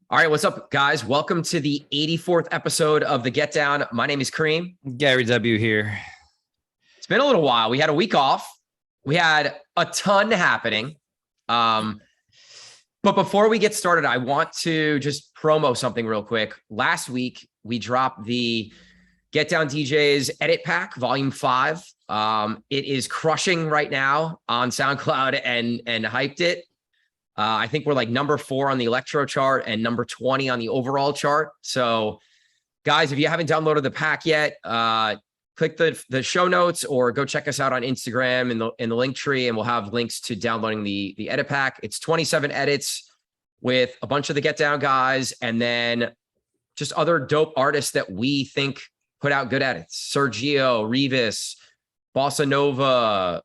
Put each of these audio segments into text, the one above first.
All right, what's up, guys? Welcome to the 84th episode of the Get Down. My name is Kareem. Gary W. here. It's been a little while. We had a week off. We had a ton happening. But before we get started, I want to just promo something real quick. Last week, we dropped the Get Down DJs Edit Pack, Volume 5. It is crushing right now on SoundCloud and hyped it. I think we're like number 4 on the electro chart and number 20 on the overall chart. So guys, if you haven't downloaded the pack yet, click the show notes or go check us out on Instagram in the link tree, and we'll have links to downloading the edit pack. It's 27 edits with a bunch of the Get Down guys, and then just other dope artists that we think put out good edits. Sergio, Revis, Bossa Nova,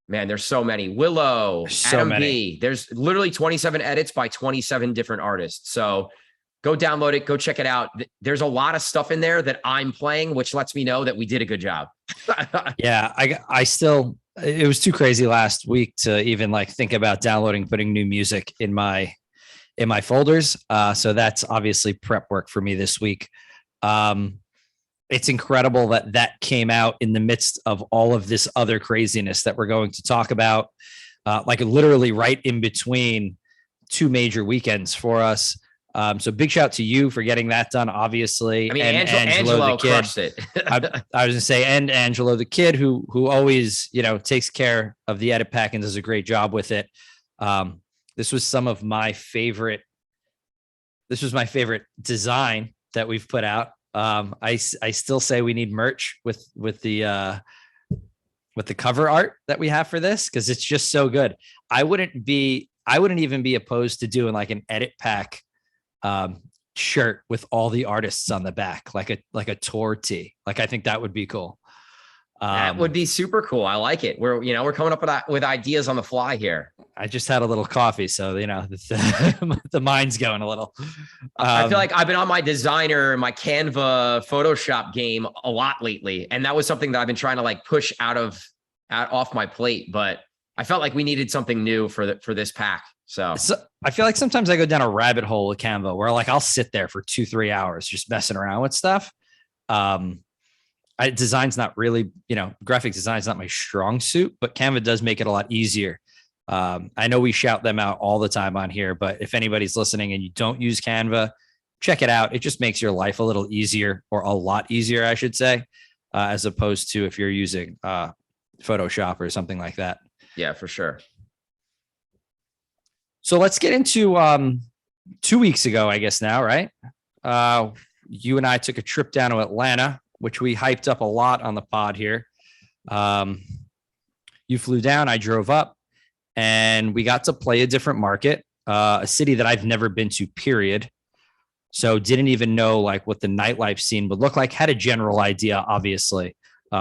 man, there's so many. Willow, Adam B. There's literally 27 edits by 27 different artists. So go download it. Go check it out. There's a lot of stuff in there that I'm playing, which lets me know that we did a good job. Yeah, I still, it was too crazy last week to even like think about downloading, putting new music in my folders. So that's obviously prep work for me this week. It's incredible that came out in the midst of all of this other craziness that we're going to talk about, like literally right in between two major weekends for us. So big shout to you for getting that done, obviously. I mean, Angelo crushed it. I was gonna say, and Angelo, the kid who always, takes care of the edit pack and does a great job with it. This was my favorite design that we've put out. I still say we need merch with the cover art that we have for this, because it's just so good. I wouldn't even be opposed to doing like an edit pack shirt with all the artists on the back, like a tour tee. Like, I think that would be cool. That would be super cool. I like it. We're coming up with ideas on the fly here. I just had a little coffee, so the mind's going a little. I feel like I've been on my designer, my Canva Photoshop game a lot lately, and that was something that I've been trying to like push off my plate. But I felt like we needed something new for this pack. So I feel like sometimes I go down a rabbit hole with Canva where like I'll sit there for 2-3 hours just messing around with stuff. Design's not really, graphic design is not my strong suit, but Canva does make it a lot easier. I know we shout them out all the time on here, but if anybody's listening and you don't use Canva, check it out. It just makes your life a little easier, or a lot easier, I should say, as opposed to if you're using Photoshop or something like that. Yeah, for sure. So let's get into 2 weeks ago, I guess now, right? You and I took a trip down to Atlanta, which we hyped up a lot on the pod here. You flew down, I drove up, and we got to play a different market, a city that I've never been to, period. So didn't even know like what the nightlife scene would look like. Had a general idea, obviously,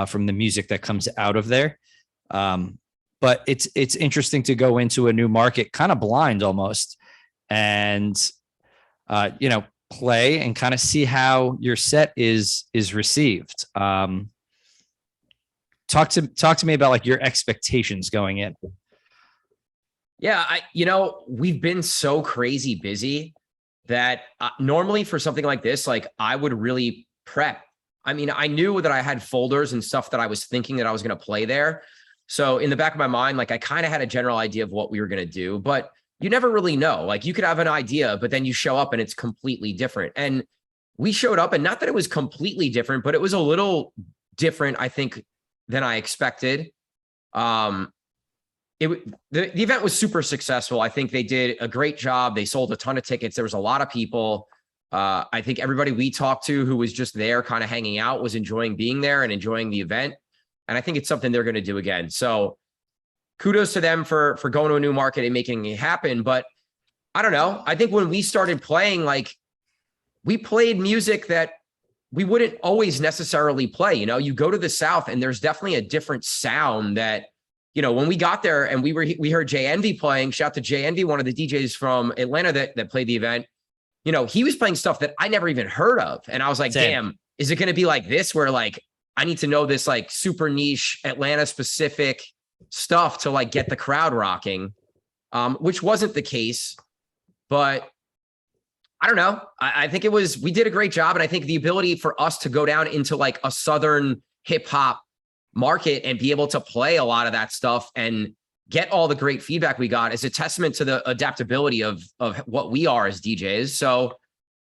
from the music that comes out of there. But it's interesting to go into a new market kind of blind almost, and play and kind of see how your set is received. Talk to me about like your expectations going in. Yeah, we've been so crazy busy that normally for something like this, like I would really prep. I mean, I knew that I had folders and stuff that I was thinking that I was going to play there. So in the back of my mind, like I kind of had a general idea of what we were going to do, but you never really know. Like you could have an idea, but then you show up and it's completely different. And we showed up, and not that it was completely different, but it was a little different, I think, than I expected. The event was super successful. I think they did a great job. They sold a ton of tickets. There was a lot of people. I think everybody we talked to who was just there kind of hanging out was enjoying being there and enjoying the event. And I think it's something they're going to do again. So kudos to them for going to a new market and making it happen. But I don't know. I think when we started playing, like we played music that we wouldn't always necessarily play. You go to the South and there's definitely a different sound that, when we got there and we heard Jay Envy playing. Shout out to Jay Envy, one of the DJs from Atlanta that played the event. He was playing stuff that I never even heard of. And I was like, damn, is it going to be like this where like I need to know this like super niche Atlanta specific stuff to like get the crowd rocking, which wasn't the case. But I don't know. I think we did a great job. And I think the ability for us to go down into like a Southern hip hop market and be able to play a lot of that stuff and get all the great feedback we got is a testament to the adaptability of what we are as DJs. So,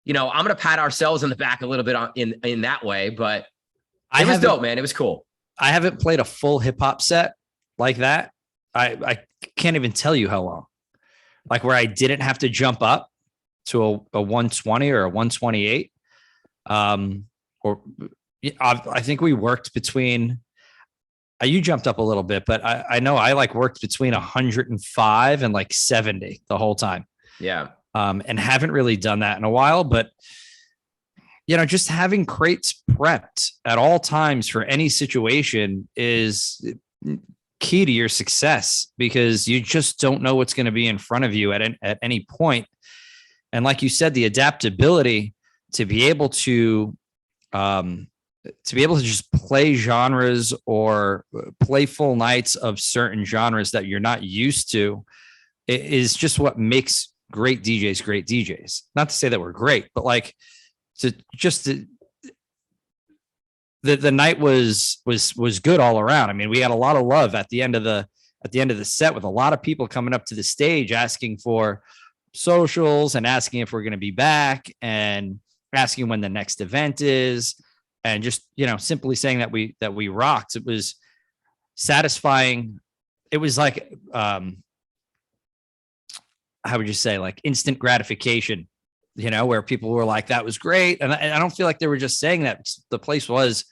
I'm going to pat ourselves in the back a little bit in that way, but it was dope, man. It was cool. I haven't played a full hip hop set like that. I can't even tell you how long, like where I didn't have to jump up to a 120 or a 128. Or I think we worked between, you jumped up a little bit, but I know I like worked between 105 and like 70 the whole time. Yeah. And haven't really done that in a while, but just having crates prepped at all times for any situation is key to your success, because you just don't know what's going to be in front of you at any point. And like you said, the adaptability to be able to just play genres or play full nights of certain genres that you're not used to is just what makes great DJs great DJs. Not to say that we're great, but like the night was good all around. I mean, we had a lot of love at the end of the set, with a lot of people coming up to the stage asking for socials and asking if we're going to be back and asking when the next event is, and just simply saying that we rocked. It was satisfying. It was like how would you say, like instant gratification, where people were like, that was great. And I don't feel like they were just saying that. The place was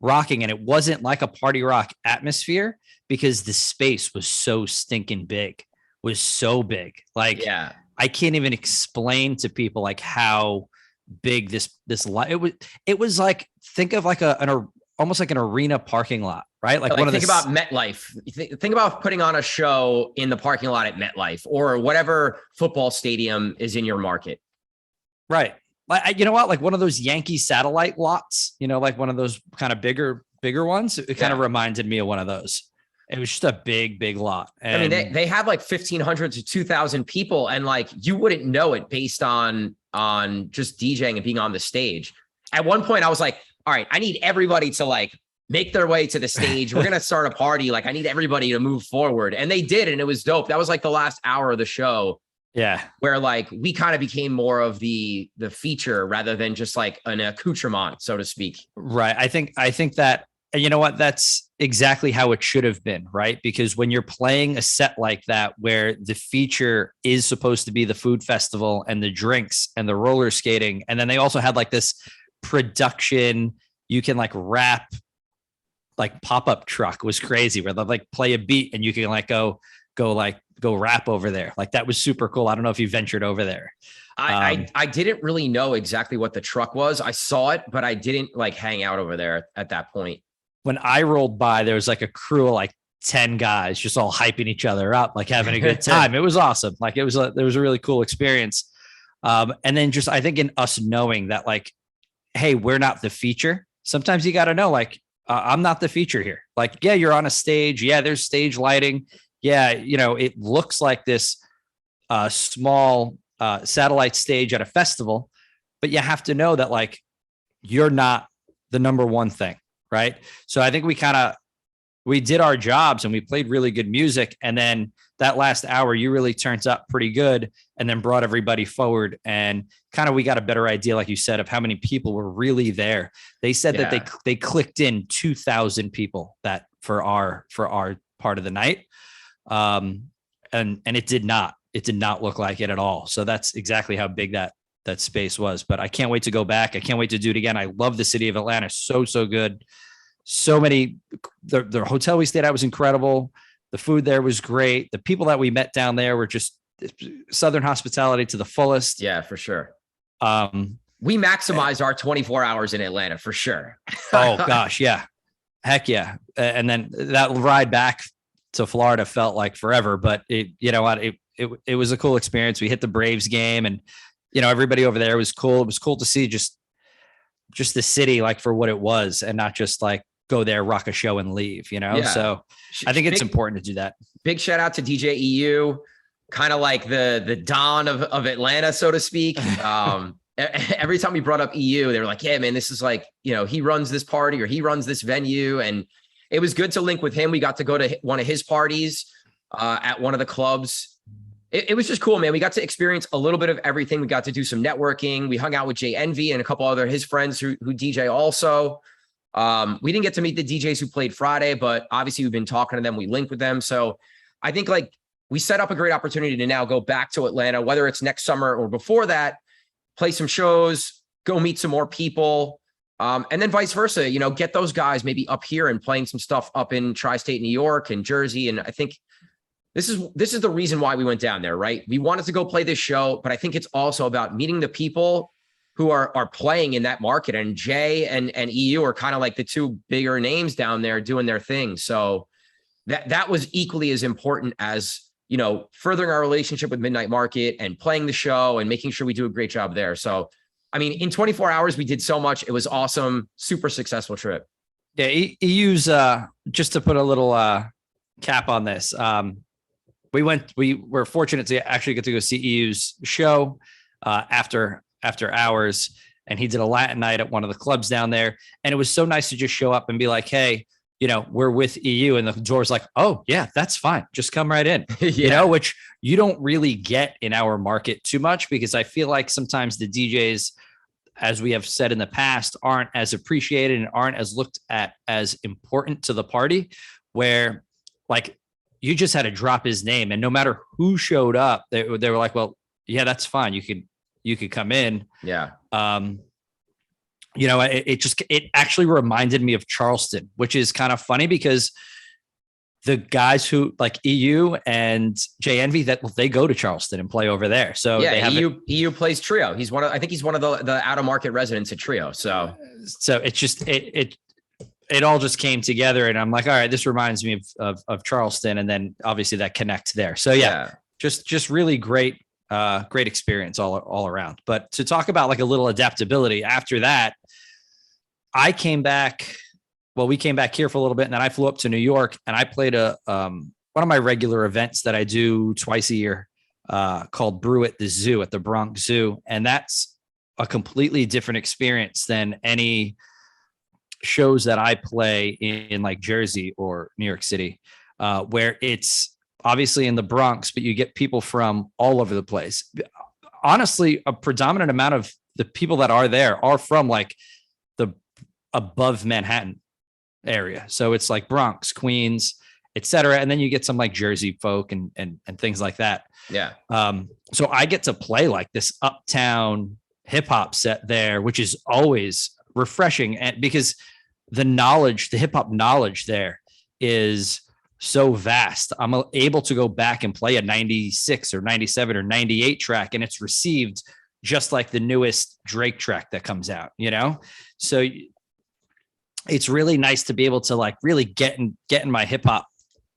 rocking, and it wasn't like a party rock atmosphere because the space was so stinking big, was so big. Like, yeah, I can't even explain to people like how big this it was like, think of like almost like an arena parking lot, right? Like think about MetLife. Think about putting on a show in the parking lot at MetLife or whatever football stadium is in your market. Right. Like, you know what? Like one of those Yankee satellite lots, like one of those kind of bigger ones. It kind of reminded me of one of those. It was just a big lot. And I mean, they have like 1,500 to 2,000 people, and like you wouldn't know it based on just DJing and being on the stage. At one point, I was like, all right, I need everybody to like make their way to the stage. We're gonna start a party. Like I need everybody to move forward, and they did, and it was dope. That was like the last hour of the show. Yeah, where like we kind of became more of the feature rather than just like an accoutrement, so to speak. Right. I think that, you know what, that's exactly how it should have been, right? Because when you're playing a set like that, where the feature is supposed to be the food festival and the drinks and the roller skating, and then they also had like this production, you can like rap, like pop-up truck was crazy, where they'll like play a beat and you can like go rap over there. Like that was super cool. I don't know if you ventured over there. I didn't really know exactly what the truck was. I saw it, but I didn't like hang out over there at that point. When I rolled by, there was like a crew of like 10 guys just all hyping each other up, like having a good time. It was awesome. Like there was a really cool experience. And then just, I think in us knowing that like, hey, we're not the feature. Sometimes you got to know, like, I'm not the feature here. Like, yeah, you're on a stage. Yeah, there's stage lighting. Yeah, it looks like this small satellite stage at a festival, but you have to know that like you're not the number one thing, right? So I think we did our jobs and we played really good music, and then that last hour you really turned up pretty good, and then brought everybody forward, and kind of we got a better idea, like you said, of how many people were really there. They said that they clicked in 2,000 people that for our part of the night. And it did not look like it at all. So that's exactly how big that space was. But I can't wait to go back. I can't wait to do it again. I love the city of Atlanta. So good. So many, the hotel we stayed at was incredible. The food there was great. The people that we met down there were just Southern hospitality to the fullest. Yeah, for sure. We maximized our 24 hours in Atlanta for sure. Oh gosh. Yeah. Heck yeah. And then that ride back to Florida felt like forever, but it was a cool experience. We hit the Braves game, and everybody over there was cool. It was cool to see just the city like for what it was, and not just like go there, rock a show and leave, Yeah. So I think it's important to do that. Big shout out to DJ EU. kind of like the Don of Atlanta, so to speak. Every time we brought up EU, they were like, yeah, man, this is like, he runs this party or he runs this venue. And it was good to link with him. We got to go to one of his parties at one of the clubs. It was just cool, man. We got to experience a little bit of everything. We got to do some networking. We hung out with Jay Envy and a couple other his friends who DJ also. We didn't get to meet the DJs who played Friday, but obviously we've been talking to them. We linked with them. So I think like we set up a great opportunity to now go back to Atlanta, whether it's next summer or before that, play some shows, go meet some more people. And then vice versa, get those guys maybe up here and playing some stuff up in tri-state New York and Jersey. And I think this is the reason why we went down there, right? We wanted to go play this show, but I think it's also about meeting the people who are playing in that market. And Jay and EU are kind of like the two bigger names down there doing their thing. So that was equally as important as, furthering our relationship with Midnight Market and playing the show and making sure we do a great job there. So, I mean, in 24 hours, we did so much. It was awesome. Super successful trip. Yeah. EU's, just to put a little cap on this. We were fortunate to actually get to go see EU's show after hours. And he did a Latin night at one of the clubs down there. And it was so nice to just show up and be like, hey, we're with EU, and the door's like, oh yeah, that's fine. Just come right in, which you don't really get in our market too much, because I feel like sometimes the DJs, as we have said in the past, aren't as appreciated and aren't as looked at as important to the party, where like you just had to drop his name, and no matter who showed up, they were like, well, yeah, that's fine. You could come in. Yeah. It actually reminded me of Charleston, which is kind of funny because the guys who like EU and Jay Envy, that they go to Charleston and play over there. So yeah, EU plays Trio. I think he's one of the out of market residents at Trio. So it's just, it all just came together, and I'm like, all right, this reminds me of Charleston. And then obviously that connects there. So yeah. just really great experience all around. But to talk about like a little adaptability after that, we came back here for a little bit, and then I flew up to New York, and I played one of my regular events that I do twice a year, called Brew at the Zoo at the Bronx Zoo. And that's a completely different experience than any shows that I play in like Jersey or New York City, where it's obviously in the Bronx, but you get people from all over the place. Honestly, a predominant amount of the people that are there are from like the above Manhattan area. So it's like Bronx, Queens, etc. And then you get some like Jersey folk and things like that. Yeah. So I get to play like this uptown hip hop set there, which is always refreshing. And because the hip hop knowledge there is so vast, I'm able to go back and play a 96 or 97 or 98 track, and it's received just like the newest Drake track that comes out, So it's really nice to be able to like really get in my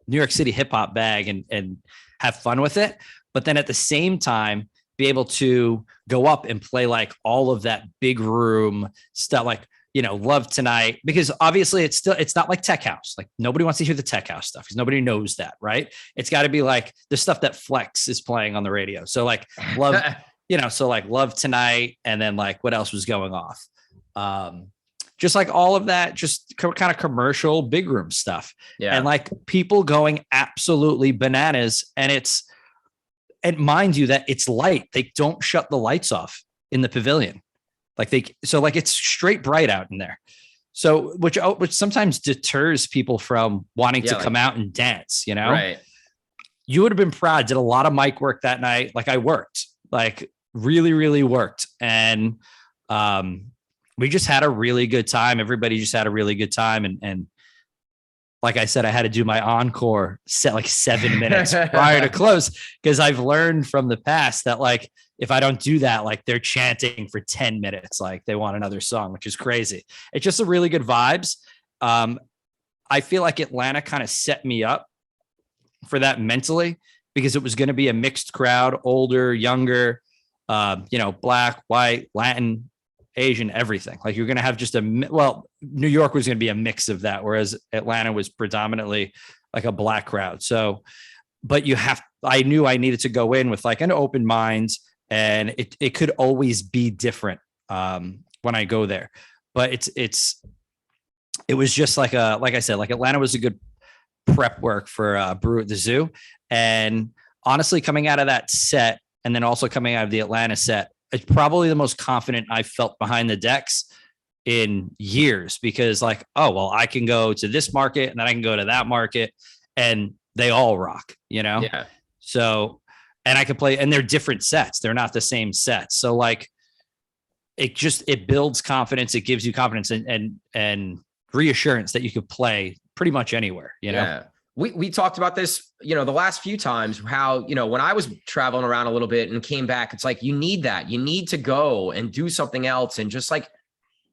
New York City hip hop bag and have fun with it. But then at the same time, be able to go up and play like all of that big room stuff, like, Love Tonight, because obviously it's not like tech house. Like nobody wants to hear the tech house stuff because nobody knows that, right? It's got to be like the stuff that Flex is playing on the radio. So like Love, so like Love Tonight. And then like what else was going off? Just like all of that, just kind of commercial big room stuff. Yeah. And like people going absolutely bananas. And mind you that it's light. They don't shut the lights off in the pavilion. It's straight bright out in there. So, which sometimes deters people from wanting to come out and dance, Right. You would have been proud. Did a lot of mic work that night. Like I worked, like really, really worked. And, we just had a really good time. Everybody just had a really good time. And like I said, I had to do my encore set like 7 minutes prior to close, because I've learned from the past that like, if I don't do that, like they're chanting for 10 minutes, like they want another song, which is crazy. It's just a really good vibes. I feel like Atlanta kind of set me up for that mentally, because it was going to be a mixed crowd, older, younger, Black, white, Latin, Asian, everything. Like you're going to have just New York was going to be a mix of that, whereas Atlanta was predominantly like a Black crowd. So but I knew I needed to go in with like an open mind, and it could always be different when I go there. But it was just like I said, like Atlanta was a good prep work for Brew at the Zoo. And honestly, coming out of that set and then also coming out of the Atlanta set, it's probably the most confident I've felt behind the decks in years, because like, oh, well, I can go to this market and then I can go to that market and they all rock, you know? Yeah. So, and I can play, and they're different sets. They're not the same sets. So like, it builds confidence. It gives you confidence and reassurance that you could play pretty much anywhere, you know? Yeah. We talked about this, the last few times, how, when I was traveling around a little bit and came back, it's like, you need that. You need to go and do something else. And just like,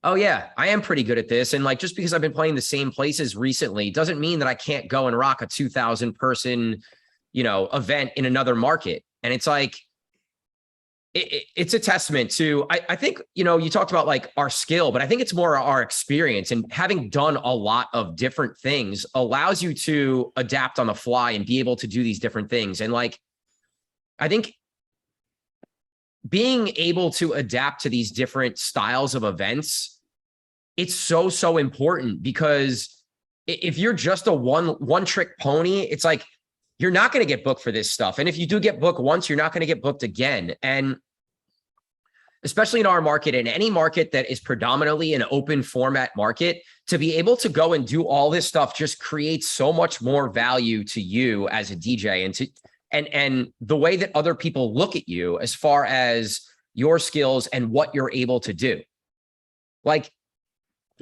oh yeah, I am pretty good at this. And like, just because I've been playing the same places recently doesn't mean that I can't go and rock a 2,000 person, event in another market. And it's like, it's a testament to, I think, you talked about like our skill, but I think it's more our experience, and having done a lot of different things allows you to adapt on the fly and be able to do these different things. And like, I think being able to adapt to these different styles of events, it's so important, because if you're just a one trick pony, it's like, you're not going to get booked for this stuff. And if you do get booked once, you're not going to get booked again. And especially in our market, in any market that is predominantly an open format market, to be able to go and do all this stuff just creates so much more value to you as a DJ, and the way that other people look at you as far as your skills and what you're able to do. Like,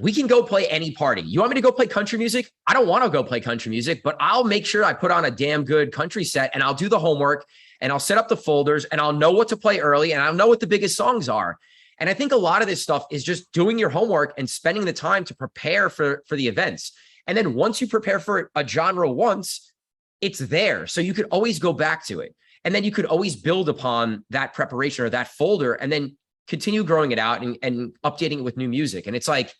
we can go play any party. You want me to go play country music? I don't want to go play country music, but I'll make sure I put on a damn good country set, and I'll do the homework, and I'll set up the folders, and I'll know what to play early, and I'll know what the biggest songs are. And I think a lot of this stuff is just doing your homework and spending the time to prepare for the events. And then once you prepare for a genre once, it's there. So you could always go back to it. And then you could always build upon that preparation or that folder, and then continue growing it out and updating it with new music. And it's like,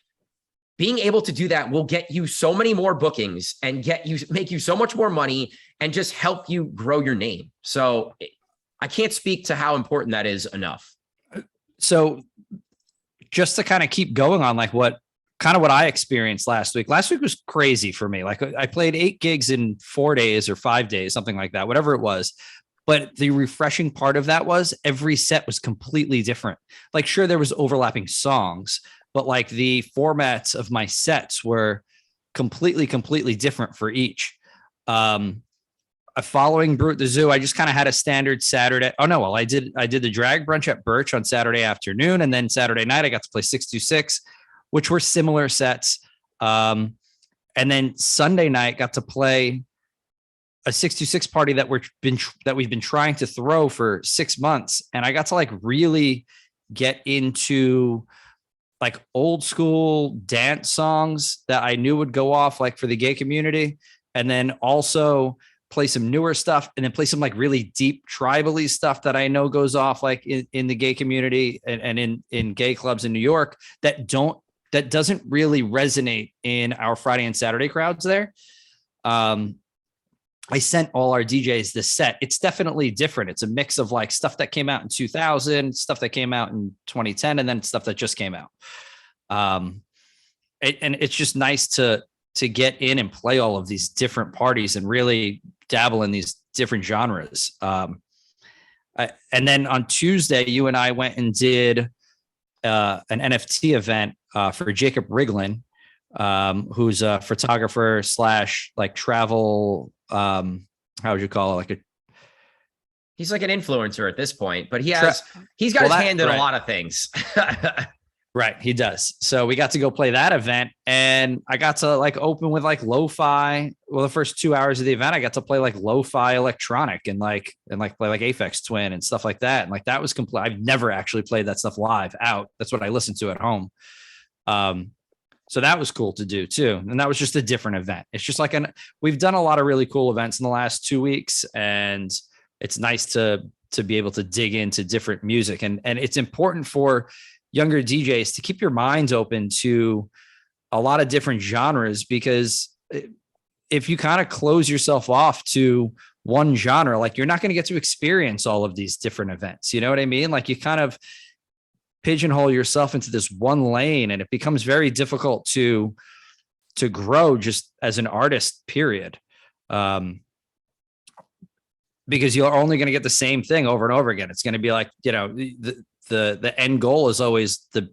being able to do that will get you so many more bookings and make you so much more money and just help you grow your name. So I can't speak to how important that is enough. So just to kind of keep going on like what I experienced last week. Last week was crazy for me. Like, I played 8 gigs in 4 days or 5 days, something like that, whatever it was. But the refreshing part of that was every set was completely different. Like, sure, there was overlapping songs, but like the formats of my sets were completely different for each. Following Brew at the Zoo, I just kind of had a standard Saturday. Oh no, well, I did the drag brunch at Birch on Saturday afternoon, and then Saturday night I got to play 626, which were similar sets. And then Sunday night got to play a 626 party that we've been trying to throw for 6 months, and I got to like really get into like old school dance songs that I knew would go off like for the gay community. And then also play some newer stuff, and then play some like really deep tribally stuff that I know goes off like in the gay community and in gay clubs in New York that doesn't really resonate in our Friday and Saturday crowds there. I sent all our DJs this set. It's definitely different. It's a mix of like stuff that came out in 2000, stuff that came out in 2010, and then stuff that just came out. And it's just nice to get in and play all of these different parties and really dabble in these different genres. And then on Tuesday, you and I went and did an NFT event for Jacob Riglin, who's a photographer / like travel. How would you call it? He's like an influencer at this point, but he's got his hand in a lot of things. Right. He does. So we got to go play that event, and I got to like open with like lo-fi. Well, the first 2 hours of the event, I got to play like lo-fi electronic and play like Aphex Twin and stuff like that. And like, that was complete. I've never actually played that stuff live out. That's what I listened to at home. So that was cool to do too. And that was just a different event. It's just like we've done a lot of really cool events in the last 2 weeks, and it's nice to be able to dig into different music. And it's important for younger DJs to keep your minds open to a lot of different genres, because if you kind of close yourself off to one genre, like you're not going to get to experience all of these different events. You know what I mean? Like you kind of pigeonhole yourself into this one lane, and it becomes very difficult to grow just as an artist, period. Because you're only going to get the same thing over and over again. It's going to be like, you know, the end goal is always the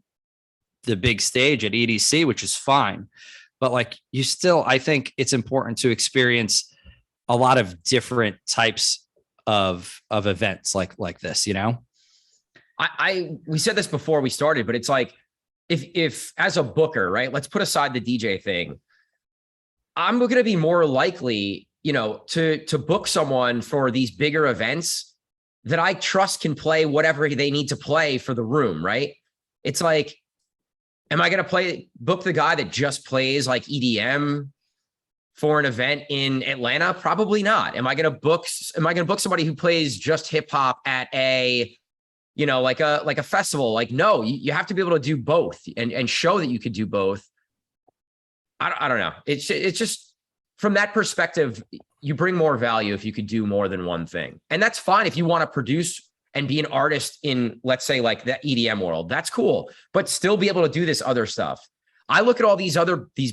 big stage at EDC, which is fine. But like you still, I think it's important to experience a lot of different types of events like this, you know? We said this before we started, but it's like, if as a booker, right, let's put aside the DJ thing. I'm going to be more likely, you know, to book someone for these bigger events that I trust can play whatever they need to play for the room, right? It's like, am I going to book the guy that just plays like EDM for an event in Atlanta? Probably not. Am I going to book somebody who plays just hip hop at a, you know, like a festival? Like, no, you have to be able to do both and show that you could do both. I don't know. It's just from that perspective, you bring more value if you could do more than one thing. And that's fine if you want to produce and be an artist in, let's say, like the EDM world. That's cool, but still be able to do this other stuff. I look at all these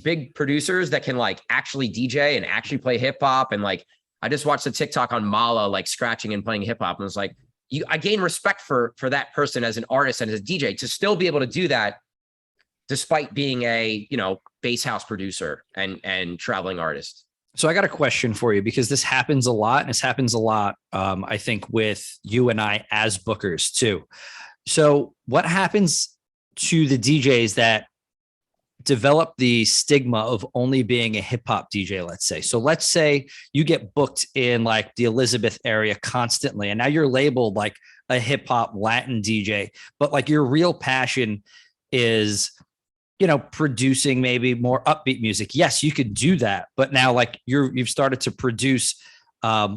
big producers that can like actually DJ and actually play hip hop. And like, I just watched a TikTok on Mala, like scratching and playing hip hop. And it was like, I gain respect for that person as an artist and as a DJ to still be able to do that despite being a, you know, bass house producer and traveling artist. So I got a question for you, because this happens a lot, and this happens a lot, I think, with you and I as bookers too. So what happens to the DJs that develop the stigma of only being a hip hop DJ, let's say? So let's say you get booked in like the Elizabeth area constantly, and now you're labeled like a hip hop Latin DJ, but like your real passion is, you know, producing maybe more upbeat music. Yes, you could do that, but now like you've started to produce, I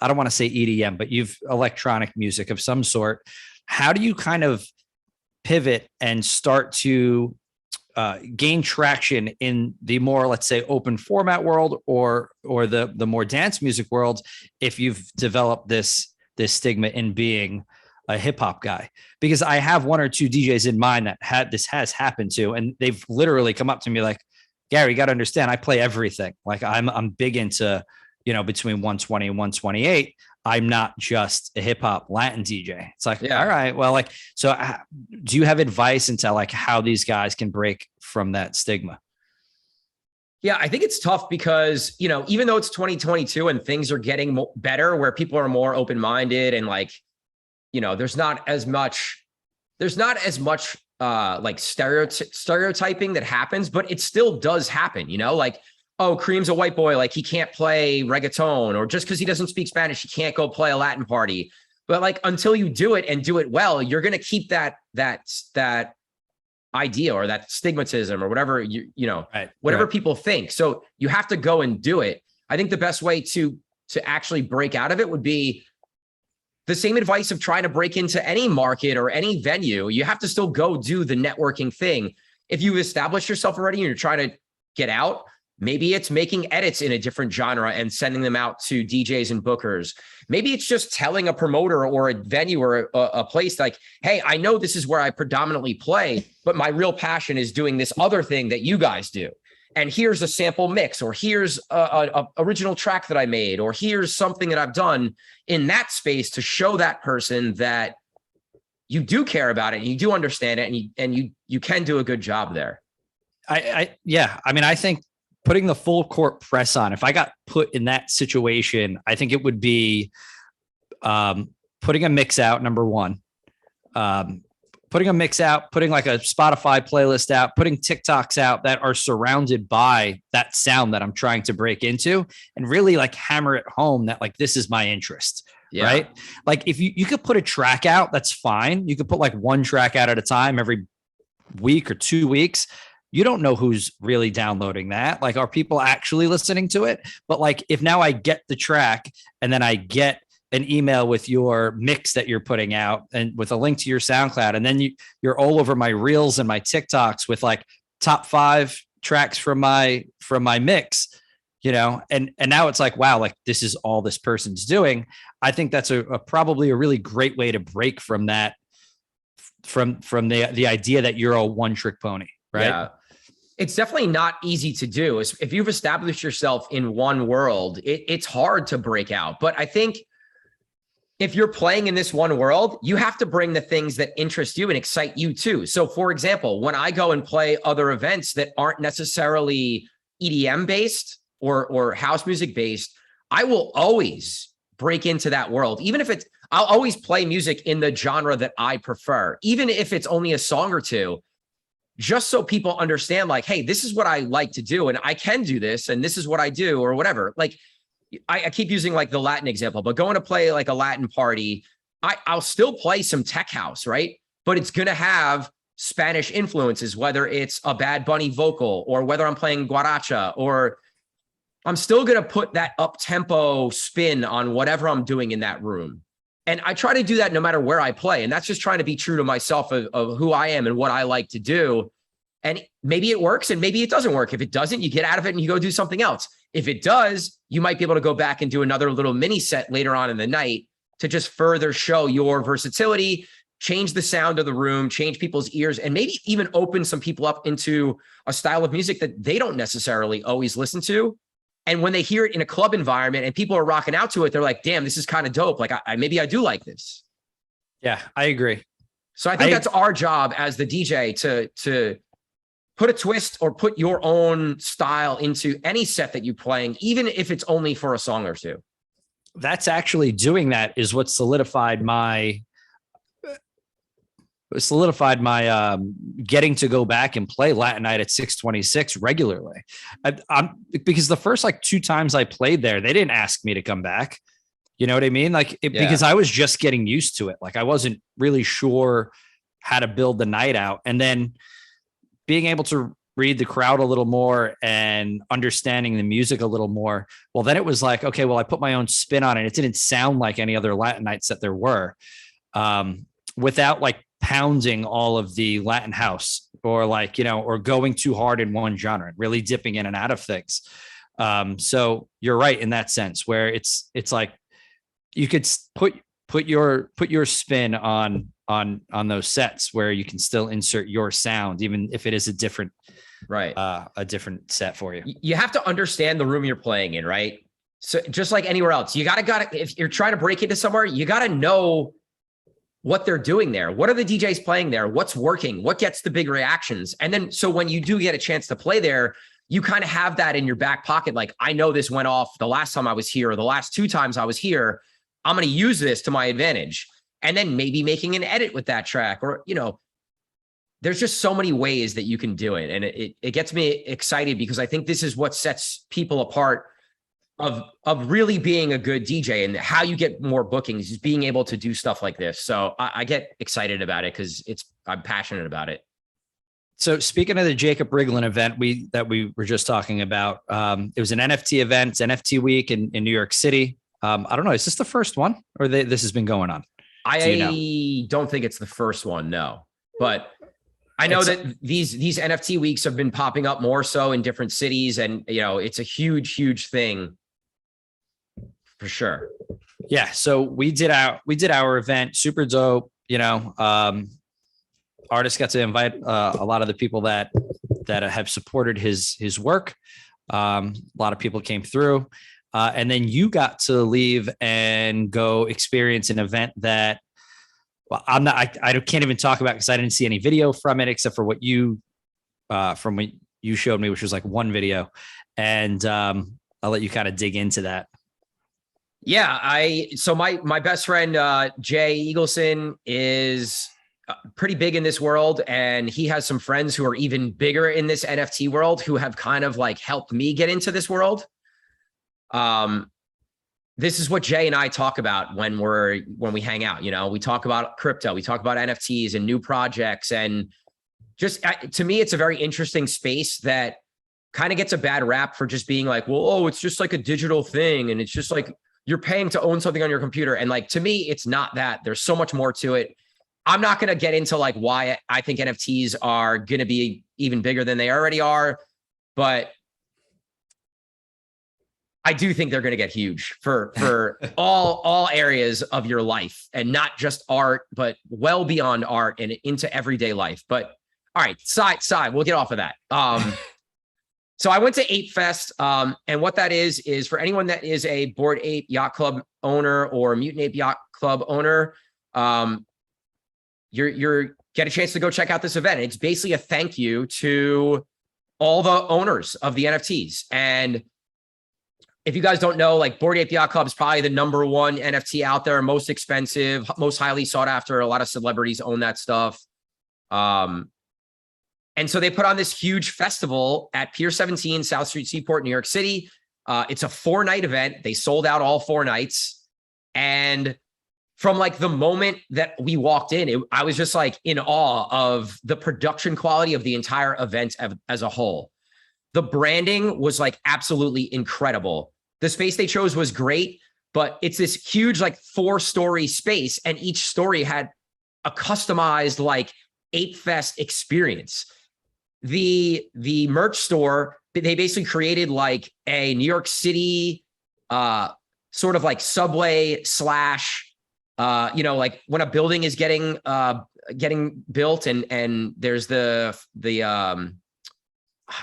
don't want to say EDM, but you've electronic music of some sort. How do you kind of pivot and start to gain traction in the more, let's say, open format world or the more dance music world if you've developed this stigma in being a hip hop guy? Because I have one or two DJs in mind that this has happened to, and they've literally come up to me like, Gary, you got to understand, I play everything. Like I'm big into, you know, between 120 and 128. I'm not just a hip hop Latin DJ. It's like, yeah. All right, well, like, so do you have advice into like how these guys can break from that stigma? Yeah, I think it's tough because, you know, even though it's 2022 and things are getting better where people are more open-minded and like, you know, there's not as much like stereotyping that happens, but it still does happen, you know, like, oh, Kareem's a white boy, like he can't play reggaeton, or just because he doesn't speak Spanish, he can't go play a Latin party. But like, until you do it and do it well, you're going to keep that idea or that stigmatism or whatever, whatever people think. So you have to go and do it. I think the best way to actually break out of it would be the same advice of trying to break into any market or any venue. You have to still go do the networking thing. If you've established yourself already and you're trying to get out, maybe it's making edits in a different genre and sending them out to DJs and bookers. Maybe it's just telling a promoter or a venue or a place like, hey, I know this is where I predominantly play, but my real passion is doing this other thing that you guys do. And here's a sample mix, or here's a original track that I made, or here's something that I've done in that space to show that person that you do care about it and you do understand it and you can do a good job there. I mean, I think putting the full court press on, if I got put in that situation, I think it would be putting a mix out, number one, putting a mix out, putting like a Spotify playlist out, putting TikToks out that are surrounded by that sound that I'm trying to break into, and really like hammer it home that like, this is my interest. Yeah. Right. Like if you could put a track out, that's fine. You could put like one track out at a time every week or 2 weeks. You don't know who's really downloading that. Like, are people actually listening to it? But like, if now I get the track and then I get an email with your mix that you're putting out and with a link to your SoundCloud, and then you're all over my reels and my TikToks with like top 5 tracks from my mix, and now it's like, wow, like this is all this person's doing. I think that's a probably a really great way to break from that, from the idea that you're a one trick pony, right? Yeah. It's definitely not easy to do. If you've established yourself in one world, it's hard to break out. But I think if you're playing in this one world, you have to bring the things that interest you and excite you too. So for example, when I go and play other events that aren't necessarily EDM based or house music based, I will always break into that world. Even if I'll always play music in the genre that I prefer, even if it's only a song or two, just so people understand like, hey, this is what I like to do and I can do this and this is what I do or whatever. Like I keep using like the Latin example, but going to play like a Latin party, I'll still play some tech house, right? But it's going to have Spanish influences, whether it's a Bad Bunny vocal or whether I'm playing guaracha, or I'm still going to put that up tempo spin on whatever I'm doing in that room. And I try to do that no matter where I play. And that's just trying to be true to myself of who I am and what I like to do. And maybe it works and maybe it doesn't work. If it doesn't, you get out of it and you go do something else. If it does, you might be able to go back and do another little mini set later on in the night to just further show your versatility, change the sound of the room, change people's ears, and maybe even open some people up into a style of music that they don't necessarily always listen to. And when they hear it in a club environment and people are rocking out to it, they're like, damn, this is kind of dope. Like maybe I do like this. Yeah, I agree. So I think that's our job as the DJ to put a twist or put your own style into any set that you're playing, even if it's only for a song or two. That's actually doing that is what solidified my getting to go back and play Latin Night at 626 regularly. Because the first like 2 times I played there, they didn't ask me to come back. You know what I mean? Because I was just getting used to it. Like I wasn't really sure how to build the night out. And then being able to read the crowd a little more and understanding the music a little more. Well, then it was like, okay, well, I put my own spin on it. It didn't sound like any other Latin nights that there were, without like pounding all of the Latin house or like, or going too hard in one genre and really dipping in and out of things. So you're right in that sense where it's like you could put your spin on those sets where you can still insert your sound, even if it is a different set for you. You have to understand the room you're playing in, right? So just like anywhere else, you gotta, if you're trying to break into somewhere, you gotta know what they're doing there. What are the DJs playing there? What's working? What gets the big reactions? And then, so when you do get a chance to play there, you kind of have that in your back pocket. Like, I know this went off the last time I was here, or the last 2 times I was here. I'm going to use this to my advantage. And then maybe making an edit with that track, or, there's just so many ways that you can do it. And it gets me excited because I think this is what sets people apart of really being a good DJ, and how you get more bookings is being able to do stuff like this. So I get excited about it because I'm passionate about it. So speaking of the Jacob Riglin event that we were just talking about, it was an NFT event, it's NFT week in New York City. I don't know, is this the first one or this has been going on? I don't think it's the first one, no. But I know that these NFT weeks have been popping up more so in different cities, and it's a huge, huge thing for sure. Yeah. So we did our event, super dope. Artists got to invite a lot of the people that have supported his work. A lot of people came through, and then you got to leave and go experience an event that, well, I can't even talk about because I didn't see any video from it except for what you showed me, which was like one video, and I'll let you kind of dig into that. Yeah, so my best friend Jay Eagleson is pretty big in this world, and he has some friends who are even bigger in this NFT world who have kind of like helped me get into this world. This is what Jay and I talk about when we hang out. We talk about crypto, we talk about NFTs and new projects, and just to me, it's a very interesting space that kind of gets a bad rap for just being like, well, oh, it's just like a digital thing, and it's just like you're paying to own something on your computer. And like, to me, it's not that. There's so much more to it. I'm not going to get into like why I think NFTs are going to be even bigger than they already are, but I do think they're going to get huge for all areas of your life, and not just art, but well beyond art and into everyday life. But all right, side, we'll get off of that. So I went to Ape Fest, and what that is for anyone that is a Bored Ape Yacht Club owner or Mutant Ape Yacht Club owner, you're get a chance to go check out this event. It's basically a thank you to all the owners of the NFTs. And if you guys don't know, like Bored Ape Yacht Club is probably the #1 NFT out there, most expensive, most highly sought after. A lot of celebrities own that stuff. And so they put on this huge festival at Pier 17, South Street Seaport, New York City. It's a 4-night event. They sold out all 4 nights. And from like the moment that we walked in, I was just like in awe of the production quality of the entire event as a whole. The branding was like absolutely incredible. The space they chose was great, but it's this huge like 4-story space, and each story had a customized like Ape Fest experience. The merch store, they basically created like a New York City sort of like subway slash like when a building is getting built, and there's the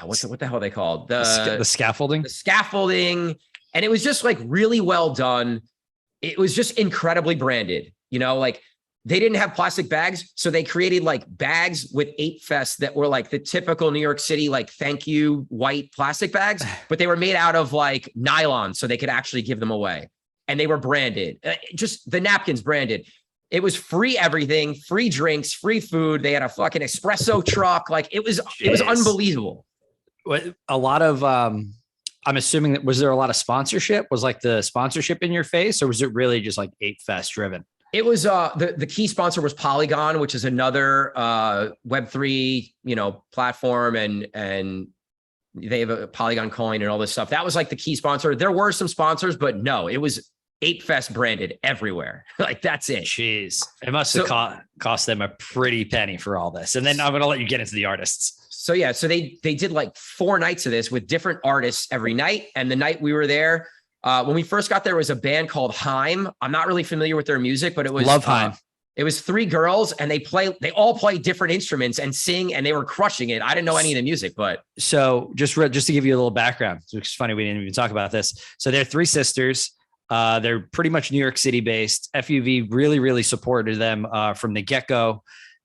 what the hell are they called? The scaffolding. The scaffolding. And it was just like really well done. It was just incredibly branded, like they didn't have plastic bags. So they created like bags with Ape Fest that were like the typical New York City, like thank you white plastic bags, but they were made out of like nylon so they could actually give them away. And they were branded, just the napkins branded. It was free everything, free drinks, free food. They had a fucking espresso truck. Like it was unbelievable. A lot of, I'm assuming that, was there a lot of sponsorship? Was like the sponsorship in your face, or was it really just like Ape Fest driven? It was the key sponsor was Polygon, which is another Web3 platform, and they have a Polygon coin and all this stuff. That was like the key sponsor. There were some sponsors, but no, it was Ape Fest branded everywhere. Like that's it. Jeez, it must have cost them a pretty penny for all this. And then I'm gonna let you get into the artists. So yeah, so they did like 4 nights of this with different artists every night. And the night we were there, when we first got there, was a band called Haim. I'm not really familiar with their music, but it was Love Haim. It was 3 girls, and they all play different instruments and sing, and they were crushing it. I didn't know any of the music, but so just to give you a little background, which is funny, we didn't even talk about this. So they're 3 sisters. They're pretty much New York City based. FUV really, really supported them from the get-go.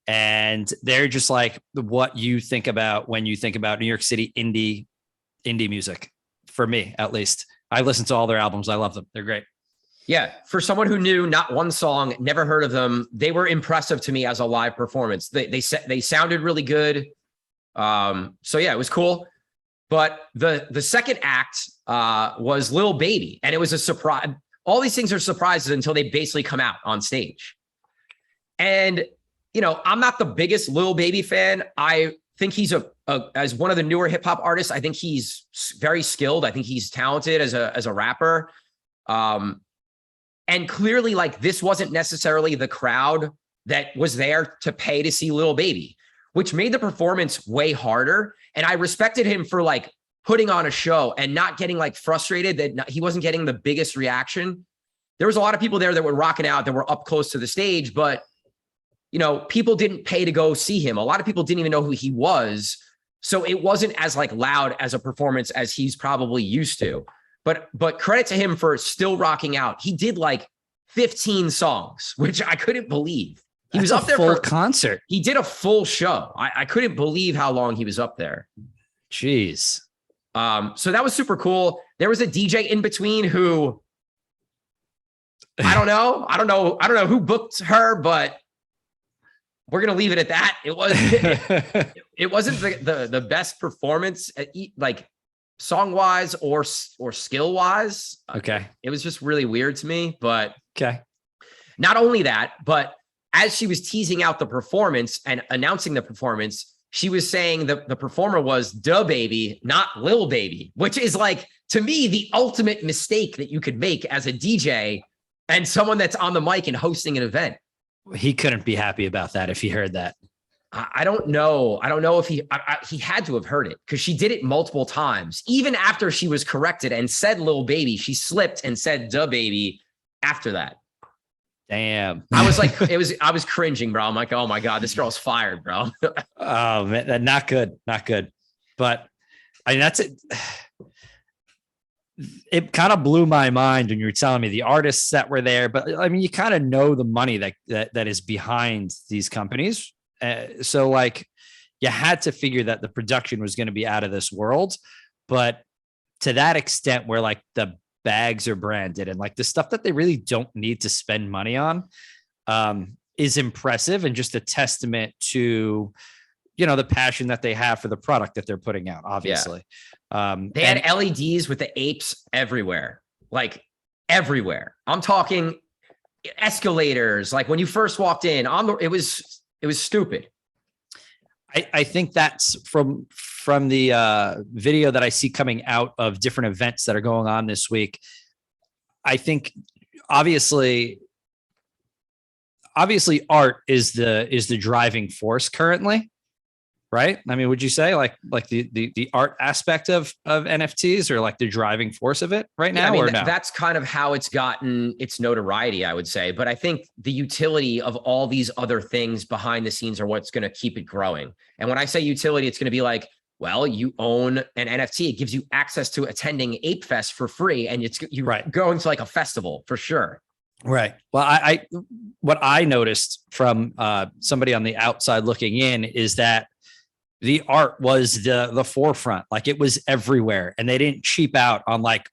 And they're just like what you think about when you think about New York City indie music. For me, at least, I listen to all their albums. I love them. They're great. Yeah, for someone who knew not one song, never heard of them, they were impressive to me as a live performance. They sounded really good. So yeah, it was cool. But the second act was Lil Baby, and it was a surprise. All these things are surprises until they basically come out on stage. And I'm not the biggest Lil Baby fan. I think he's as one of the newer hip hop artists. I think he's very skilled. I think he's talented as a rapper. And clearly, like, this wasn't necessarily the crowd that was there to pay to see Lil Baby, which made the performance way harder. And I respected him for like putting on a show and not getting like frustrated that he wasn't getting the biggest reaction. There was a lot of people there that were rocking out, that were up close to the stage, but people didn't pay to go see him. A lot of people didn't even know who he was. So it wasn't as like loud as a performance as he's probably used to. But credit to him for still rocking out. He did like 15 songs, which I couldn't believe. He was up there for for a concert. He did a full show. I couldn't believe how long he was up there. Jeez. So that was super cool. There was a DJ in between who I don't know who booked her, but we're gonna leave it at that. It wasn't the best performance, like song wise or skill wise. Okay. It was just really weird to me. But okay. Not only that, but as she was teasing out the performance and announcing the performance, she was saying that the performer was Da Baby, not Lil Baby, which is like, to me, the ultimate mistake that you could make as a DJ and someone that's on the mic and hosting an event. He couldn't be happy about that if he heard that. I don't know. I don't know if he had to have heard it because she did it multiple times. Even after she was corrected and said "little baby," she slipped and said "duh baby" after that. Damn. I was like, I was cringing, bro. I'm like, oh my God, this girl's fired, bro. Oh man, not good, not good. But I mean, that's it. It kind of blew my mind when you were telling me the artists that were there. But I mean, you kind of know the money that is behind these companies. So like, you had to figure that the production was going to be out of this world. But to that extent, where like the bags are branded and like the stuff that they really don't need to spend money on, is impressive and just a testament to, you know, the passion that they have for the product that they're putting out, obviously. They had LEDs with the apes everywhere, like everywhere. I'm talking escalators. Like when you first walked in, it was stupid. I think that's from the video that I see coming out of different events that are going on this week. I think obviously art is the driving force currently, right? I mean, would you say like the art aspect of NFTs or like the driving force of it right now? I mean, or no? That's kind of how it's gotten its notoriety, I would say. But I think the utility of all these other things behind the scenes are what's going to keep it growing. And when I say utility, it's going to be like, well, you own an NFT. It gives you access to attending Ape Fest for free. And you're right. going to like a festival for sure. Right. Well, I what I noticed from somebody on the outside looking in is that the art was the forefront. Like it was everywhere, and they didn't cheap out on like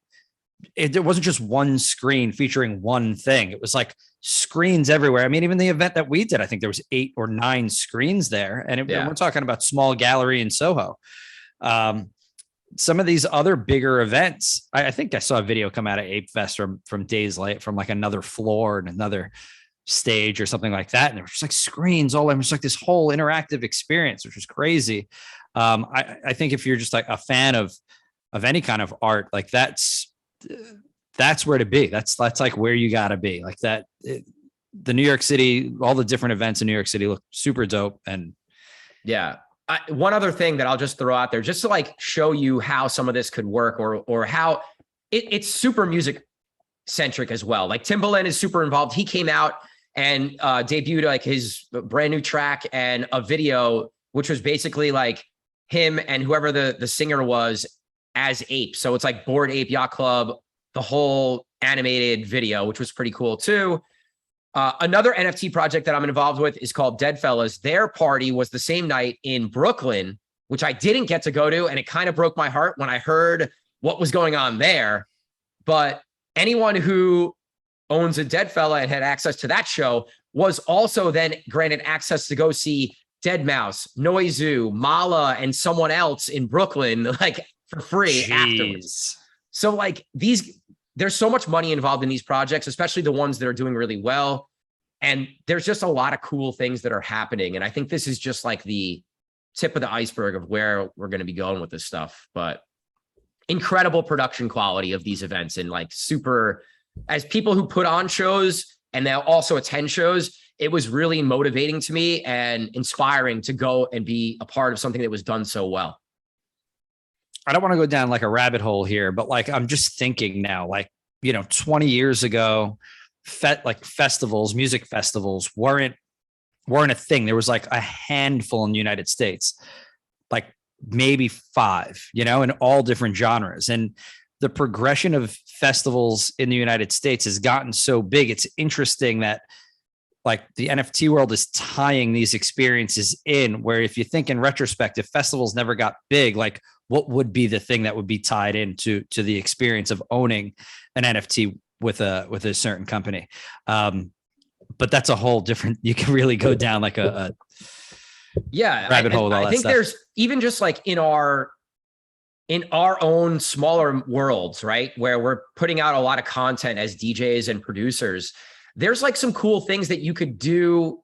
it wasn't just one screen featuring one thing. It was like screens everywhere. I mean, even the event that we did, I think there was 8 or 9 screens there, and we're talking about small gallery in Soho. Some of these other bigger events, I think I saw a video come out of Ape Fest from days late from like another floor and another stage or something like that. And there was just like screens all over. It was like this whole interactive experience, which was crazy. I think if you're just like a fan of any kind of art, like that's where to be. That's like where you gotta be. Like that, the New York City, all the different events in New York City look super dope. And yeah. One other thing that I'll just throw out there, just to like show you how some of this could work, or how it's super music centric as well. Like Timbaland is super involved. He came out and debuted like his brand new track and a video, which was basically like him and whoever the singer was as apes. So it's like Bored Ape Yacht Club, the whole animated video, which was pretty cool too. Another NFT project that I'm involved with is called Dead Fellas. Their party was the same night in Brooklyn, which I didn't get to go to. And it kind of broke my heart when I heard what was going on there. But anyone who owns a Dead Fella and had access to that show was also then granted access to go see Dead Mouse, Noizu, Mala, and someone else in Brooklyn, like for free afterwards. So like there's so much money involved in these projects, especially the ones that are doing really well. And there's just a lot of cool things that are happening. And I think this is just like the tip of the iceberg of where we're going to be going with this stuff. But incredible production quality of these events, and like super, as people who put on shows and they'll also attend shows, it was really motivating to me and inspiring to go and be a part of something that was done so well. I don't want to go down like a rabbit hole here, but like, I'm just thinking now, like, 20 years ago, like festivals, music festivals weren't a thing. There was like a handful in the United States, like maybe 5, in all different genres. And the progression of festivals in the United States has gotten so big. It's interesting that like the NFT world is tying these experiences in, where if you think in retrospect, if festivals never got big, like what would be the thing that would be tied into the experience of owning an NFT with a certain company? But that's a whole different, you can really go down like a rabbit hole. I think there's even just like in our own smaller worlds, right, where we're putting out a lot of content as DJs and producers, there's like some cool things that you could do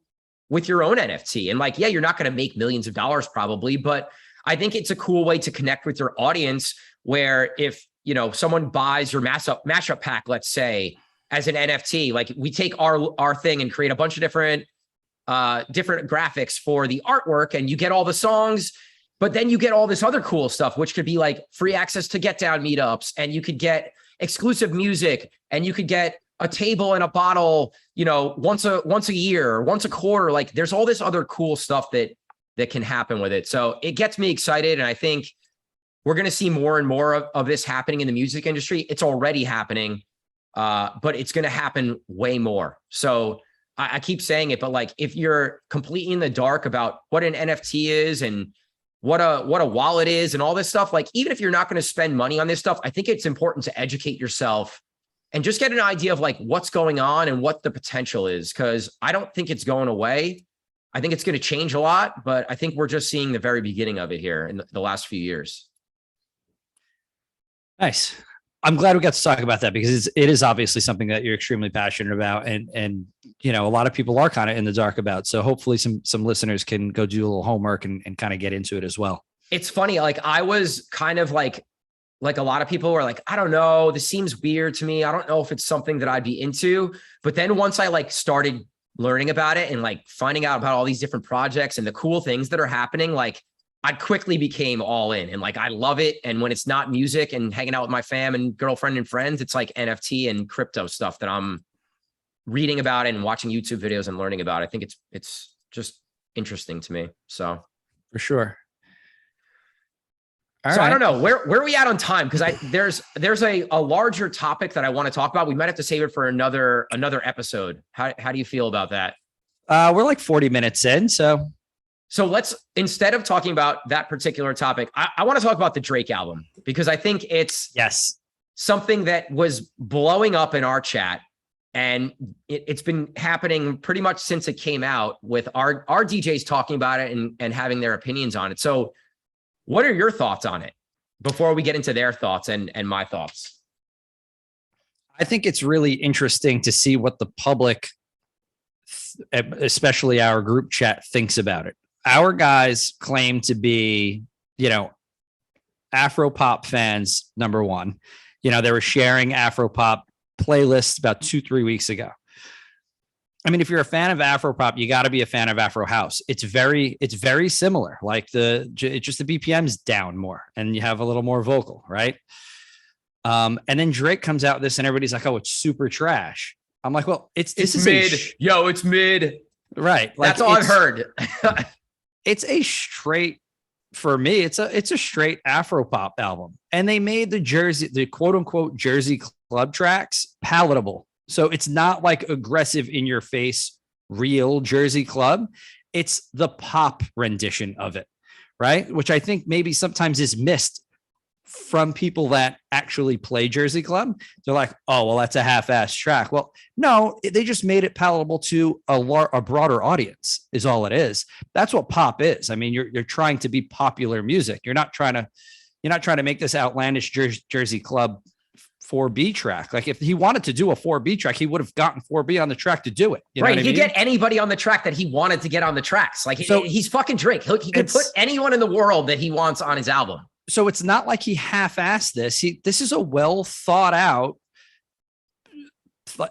with your own NFT. And like, yeah, you're not going to make millions of dollars probably, but I think it's a cool way to connect with your audience, where if, someone buys your mashup pack, let's say, as an NFT, like we take our thing and create a bunch of different different graphics for the artwork, and you get all the songs, but then you get all this other cool stuff, which could be like free access to Get Down meetups, and you could get exclusive music, and you could get a table and a bottle, once a year or once a quarter. Like there's all this other cool stuff that can happen with it. So it gets me excited. And I think we're going to see more and more of this happening in the music industry. It's already happening, but it's going to happen way more. So I keep saying it, but like, if you're completely in the dark about what an NFT is and what a wallet is and all this stuff, like, even if you're not going to spend money on this stuff, I think it's important to educate yourself and just get an idea of like what's going on and what the potential is. Cause I don't think it's going away. I think it's going to change a lot, but I think we're just seeing the very beginning of it here in the last few years. Nice. I'm glad we got to talk about that, because it is obviously something that you're extremely passionate about, and a lot of people are kind of in the dark about. So hopefully some listeners can go do a little homework and kind of get into it as well. It's funny. Like I was kind of like a lot of people were like, I don't know, this seems weird to me. I don't know if it's something that I'd be into. But then once I like started learning about it and like finding out about all these different projects and the cool things that are happening, like I quickly became all in, and like, I love it. And when it's not music and hanging out with my fam and girlfriend and friends, it's like NFT and crypto stuff that I'm reading about and watching YouTube videos and learning about. I think it's just interesting to me. So for sure. All right. I don't know where are we at on time? Cause there's a larger topic that I want to talk about. We might have to save it for another episode. How do you feel about that? We're like 40 minutes in. So let's, instead of talking about that particular topic, I want to talk about the Drake album, because I think it's something that was blowing up in our chat, and it's been happening pretty much since it came out, with our DJs talking about it and having their opinions on it. So what are your thoughts on it before we get into their thoughts and my thoughts? I think it's really interesting to see what the public, especially our group chat, thinks about it. Our guys claim to be, Afro pop fans, number one. They were sharing Afro pop playlists about 2-3 weeks ago. I mean, if you're a fan of Afro pop, you got to be a fan of Afro house. It's very similar. Like it's just the BPM's down more and you have a little more vocal, right? And then Drake comes out with this and everybody's like, oh, it's super trash. I'm like, well, it's mid. It's mid. Right. Like, that's all I've heard. It's a straight, for me, it's a straight Afro pop album. And they made the quote unquote Jersey club tracks palatable. So it's not like aggressive in your face, real Jersey club. It's the pop rendition of it, right? Which I think maybe sometimes is missed from people that actually play Jersey club. They're like, oh, well, that's a half-ass track. Well, no, they just made it palatable to a broader audience is all it is. That's what pop is. I mean, you're trying to be popular music. You're not trying to make this outlandish Jersey club 4B track. Like if he wanted to do a 4B track, he would have gotten 4B on the track to do it. Right. He could get anybody on the track that he wanted to get on the tracks. Like so, he's fucking Drake. He could put anyone in the world that he wants on his album. So it's not like he half-assed this. This is a well thought out,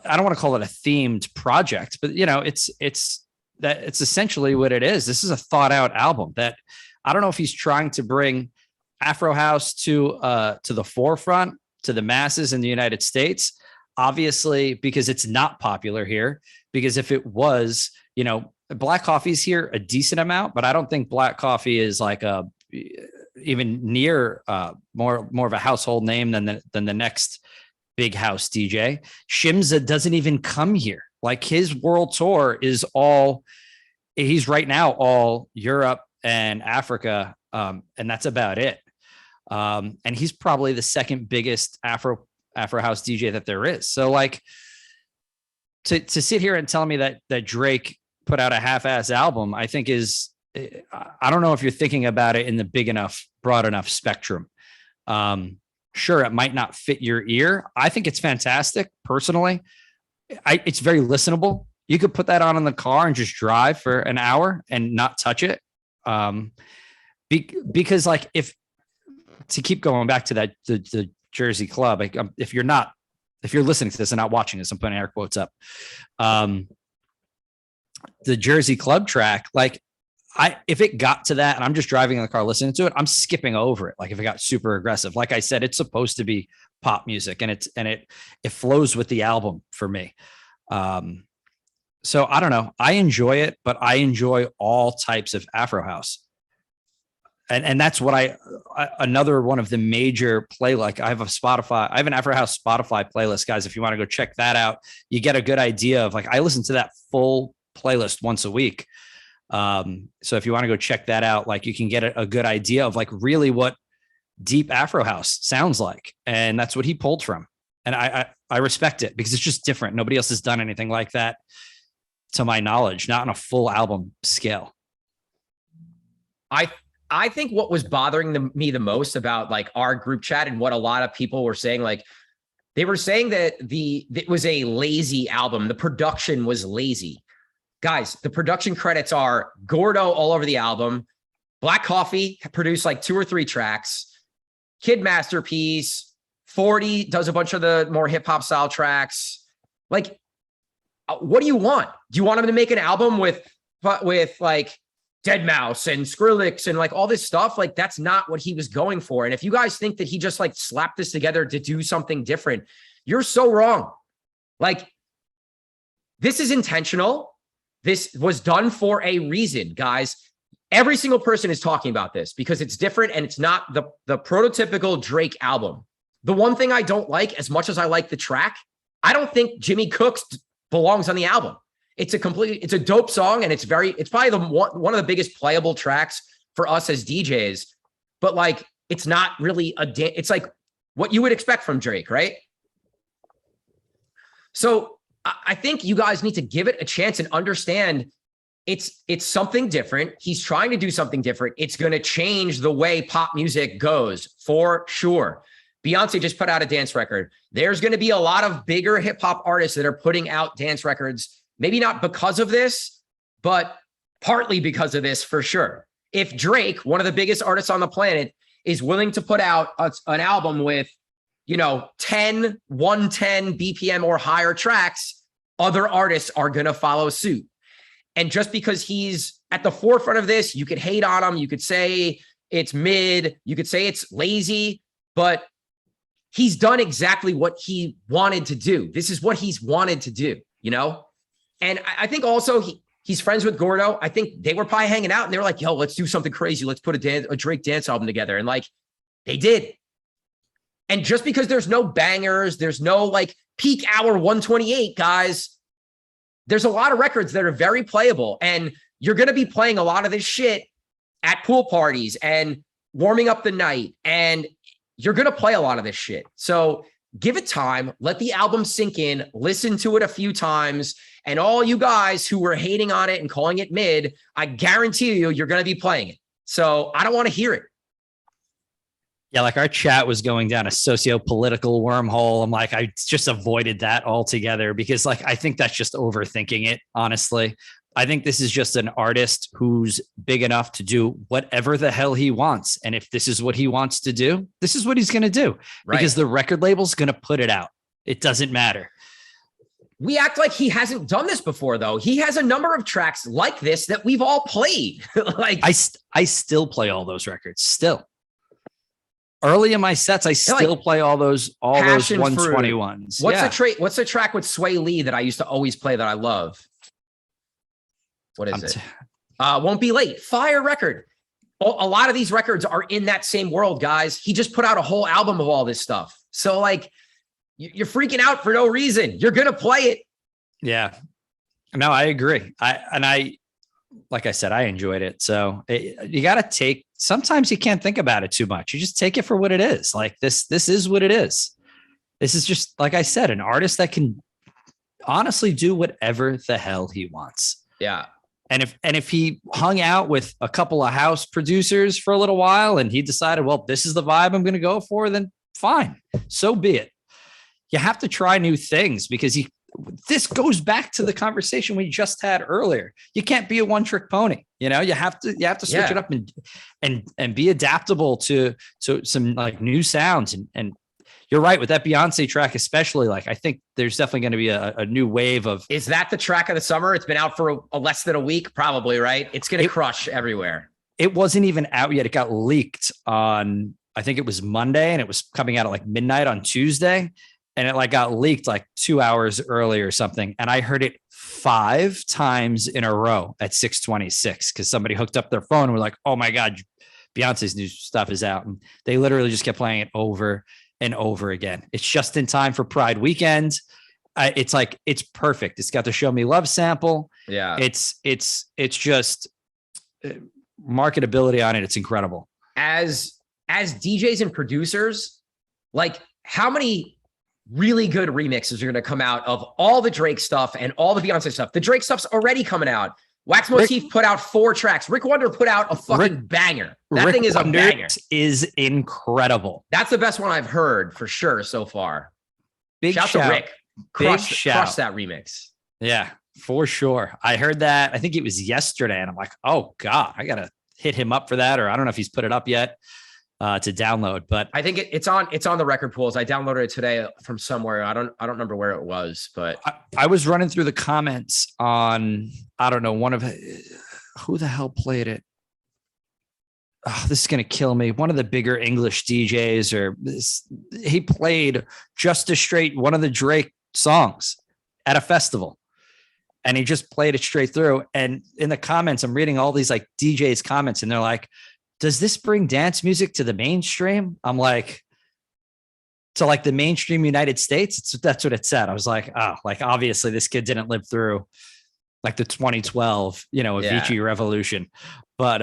I don't want to call it a themed project, but it's essentially what it is. This is a thought out album that I don't know if he's trying to bring Afro house to the forefront, to the masses in the United States, obviously, because it's not popular here. Because if it was, Black Coffee's here a decent amount, but I don't think Black Coffee is like even near more of a household name than the next big house DJ. Shimza doesn't even come here. Like his world tour is he's right now all Europe and Africa, and that's about it. And he's probably the second biggest Afro house DJ that there is. So like to sit here and tell me that Drake put out a half-ass album, I think I don't know if you're thinking about it in the big enough, broad enough spectrum. Sure, it might not fit your ear. I think it's fantastic personally. It's very listenable. You could put that on in the car and just drive for an hour and not touch it. Because like to keep going back to that, the Jersey club, like if you're listening to this and not watching this, I'm putting air quotes up. the Jersey Club track, like if it got to that and I'm just driving in the car listening to it, I'm skipping over it. Like if it got super aggressive, like I said, it's supposed to be pop music, and it flows with the album for me. So I don't know. I enjoy it, but I enjoy all types of Afro house. And that's what another one of the major play, like I have an Afro House Spotify playlist, guys. If you want to go check that out, you get a good idea of, like, I listen to that full playlist once a week. So if you want to go check that out, like, you can get a good idea of, like, really what deep Afro house sounds like. And that's what he pulled from. And I respect it, because it's just different. Nobody else has done anything like that, to my knowledge, not on a full album scale. I think what was bothering me the most about, like, our group chat and what a lot of people were saying, like, they were saying that it was a lazy album. The production was lazy. Guys, the production credits are Gordo all over the album. Black Coffee produced like 2 or 3 tracks. Kid Masterpiece, 40 does a bunch of the more hip hop style tracks. Like, what do you want? Do you want him to make an album with like Deadmau5 and Skrillex and, like, all this stuff? Like, that's not what he was going for. And if you guys think that he just, like, slapped this together to do something different, you're so wrong. Like, this is intentional. This was done for a reason, guys. Every single person is talking about this because it's different, and it's not the prototypical Drake album. The one thing I don't like, as much as I like the track, I don't think Jimmy Cooks belongs on the album. It's a dope song, and it's probably one of the biggest playable tracks for us as DJs, but, like, it's not really it's like what you would expect from Drake, right? So I think you guys need to give it a chance and understand it's something different. He's trying to do something different. It's going to change the way pop music goes, for sure. Beyonce just put out a dance record. There's going to be a lot of bigger hip hop artists that are putting out dance records. Maybe not because of this, but partly because of this, for sure. If Drake, one of the biggest artists on the planet, is willing to put out an album with, 110 BPM or higher tracks, other artists are going to follow suit. And just because he's at the forefront of this, you could hate on him. You could say it's mid. You could say it's lazy, but he's done exactly what he wanted to do. This is what he's wanted to do, And I think also he's friends with Gordo. I think they were probably hanging out and they were like, yo, let's do something crazy. Let's put a Drake dance album together. And, like, they did. And just because there's no bangers, there's no, like, peak hour 128, guys, there's a lot of records that are very playable. And you're going to be playing a lot of this shit at pool parties and warming up the night. And you're going to play a lot of this shit. So give it time, let the album sink in, listen to it a few times. And all you guys who were hating on it and calling it mid, I guarantee you're going to be playing it. So I don't want to hear it. Yeah, like, our chat was going down a socio-political wormhole. I'm like, I just avoided that altogether because, like, I think that's just overthinking it, honestly. I think this is just an artist who's big enough to do whatever the hell he wants. And if this is what he wants to do, this is what he's going to do. Right. Because the record label's going to put it out. It doesn't matter. We act like he hasn't done this before, though. He has a number of tracks like this that we've all played. Like, I still play all those records still. Early in my sets, I still play all those 121s. What's the track with Sway Lee that I used to always play that I love? What is it? Won't Be Late. Fire record. A lot of these records are in that same world, guys. He just put out a whole album of all this stuff. So, like, you're freaking out for no reason. You're going to play it. Yeah. No, I agree. Like I said, I enjoyed it. So you got to take, sometimes you can't think about it too much. You just take it for what it is. Like, this is what it is. This is just, like I said, an artist that can honestly do whatever the hell he wants. Yeah. And if he hung out with a couple of house producers for a little while and he decided, well, this is the vibe I'm going to go for, then fine. So be it. You have to try new things because this goes back to the conversation we just had earlier. You can't be a one-trick pony. You have to switch it up and be adaptable to some, like, new sounds. And you're right with that Beyonce track, especially. Like, I think there's definitely going to be a new wave of. Is that the track of the summer? It's been out for a less than a week, probably, right? It's going to crush everywhere. It wasn't even out yet. It got leaked on, I think it was Monday, and it was coming out at like midnight on Tuesday. And it like got leaked like 2 hours early or something. And I heard it 5 times in a row at 6:26 because somebody hooked up their phone and were like, oh my God, Beyonce's new stuff is out. And they literally just kept playing it over and over again. It's just in time for Pride weekend. It's like, it's perfect. It's got the Show Me Love sample. Yeah. It's just marketability on it. It's incredible. As DJs and producers, like how many really good remixes are going to come out of all the Drake stuff and all the Beyonce stuff? The Drake stuff's already coming out. Wax Motif put out 4 tracks. Rick Wonder put out a fucking banger. That thing is a banger. Is incredible. That's the best one I've heard for sure so far. Big shout to Rick. Crush that remix. Yeah, for sure. I heard that. I think it was yesterday, and I'm like, oh God, I gotta hit him up for that. Or I don't know if he's put it up yet to download. But I think it's on the record pools. I downloaded it today from somewhere. I don't remember where it was, but I was running through the comments on, I don't know, one of who the hell played it. Oh, this is going to kill me. One of the bigger English DJs, or he played just a straight one of the Drake songs at a festival, and he just played it straight through. And in the comments, I'm reading all these like DJs comments, and they're like, does this bring dance music to the mainstream? I'm like, to like the mainstream United States? That's what it said. I was like, oh, like obviously this kid didn't live through like the 2012, Avicii revolution. But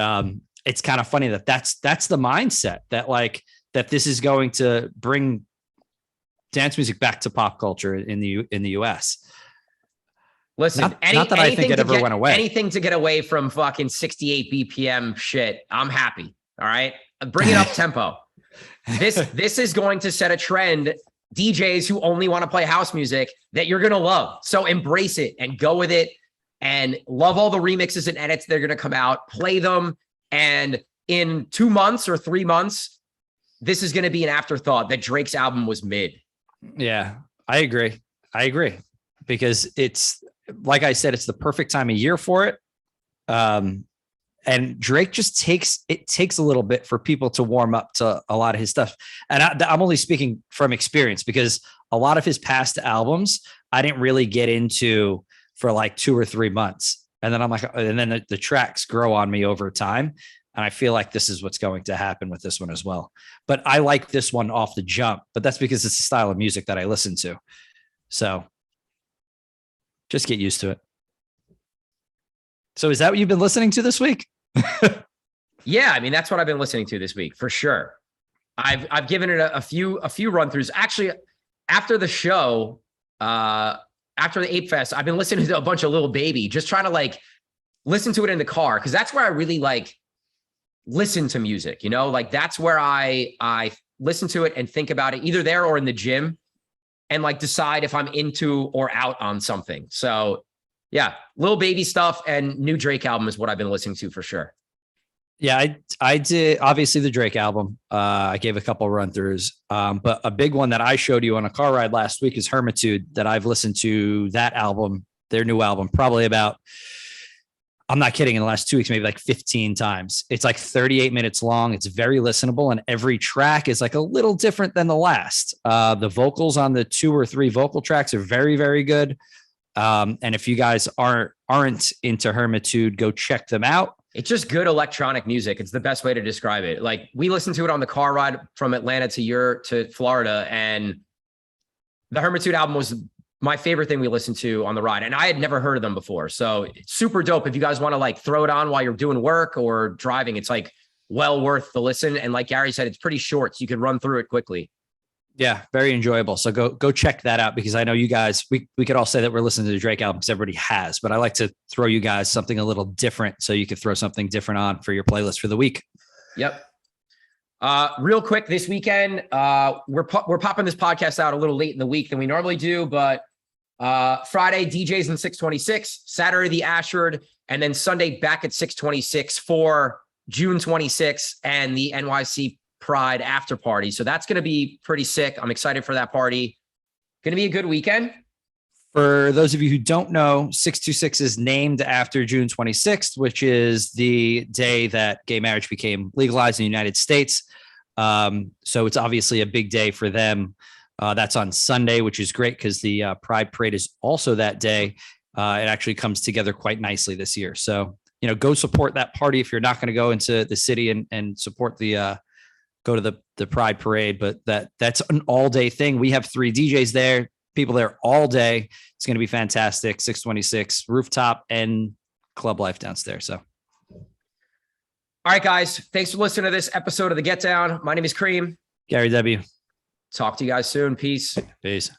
it's kind of funny that's the mindset that this is going to bring dance music back to pop culture in the US. Listen, not that I think it ever went away. Anything to get away from fucking 68 BPM shit, I'm happy. All right, bring it up tempo. This is going to set a trend. DJs who only want to play house music that you're gonna love. So embrace it and go with it, and love all the remixes and edits that are gonna come out. Play them, and in 2 months or 3 months, this is gonna be an afterthought that Drake's album was mid. Yeah, I agree. Because it's, like I said, it's the perfect time of year for it. And Drake just takes a little bit for people to warm up to a lot of his stuff. And I'm only speaking from experience, because a lot of his past albums, I didn't really get into for like 2 or 3 months. And then I'm like, and then the tracks grow on me over time. And I feel like this is what's going to happen with this one as well. But I like this one off the jump, but that's because it's the style of music that I listen to. So just get used to it. So is that what you've been listening to this week? Yeah, I mean, that's what I've been listening to this week for sure. I've given it a few run throughs. Actually, after the show, after the Ape Fest, I've been listening to a bunch of Lil Baby, just trying to like listen to it in the car, because that's where I really like listen to music. Like that's where I listen to it and think about it, either there or in the gym, and like decide if I'm into or out on something. So yeah, Lil Baby stuff and new Drake album is what I've been listening to for sure. Yeah, I did. Obviously the Drake album, I gave a couple run throughs, but a big one that I showed you on a car ride last week is Hermitude, that I've listened to that album, their new album, probably about, I'm not kidding, in the last 2 weeks, maybe like 15 times. It's like 38 minutes long. It's very listenable, and every track is like a little different than the last. The vocals on the 2 or 3 vocal tracks are very, very good. And if you guys aren't into Hermitude, go check them out. It's just good electronic music. It's the best way to describe it. Like, we listened to it on the car ride from Atlanta to Florida, and the Hermitude album was my favorite thing we listened to on the ride. And I had never heard of them before. So it's super dope. If you guys want to like throw it on while you're doing work or driving, it's like well worth the listen. And like Gary said, it's pretty short, so you can run through it quickly. Yeah, very enjoyable. So go check that out, because I know you guys, we could all say that we're listening to the Drake album because everybody has, but I like to throw you guys something a little different so you could throw something different on for your playlist for the week. Yep. Real quick, this weekend, we're popping this podcast out a little late in the week than we normally do, but Friday, DJs in 626, Saturday, the Ashford, and then Sunday back at 626 for June 26th and the NYC Pride after party. So that's going to be pretty sick. I'm excited for that party. Going to be a good weekend. For those of you who don't know, 626 is named after June 26th, which is the day that gay marriage became legalized in the United States. So it's obviously a big day for them. That's on Sunday, which is great because the Pride Parade is also that day. It actually comes together quite nicely this year. So, go support that party if you're not going to go into the city and support go to the Pride Parade. But that's an all day thing. We have 3 DJs there. People there all day. It's going to be fantastic. 626 rooftop and club life downstairs. So, all right, guys. Thanks for listening to this episode of the Get Down. My name is Cream. Gary W. Talk to you guys soon. Peace. Peace.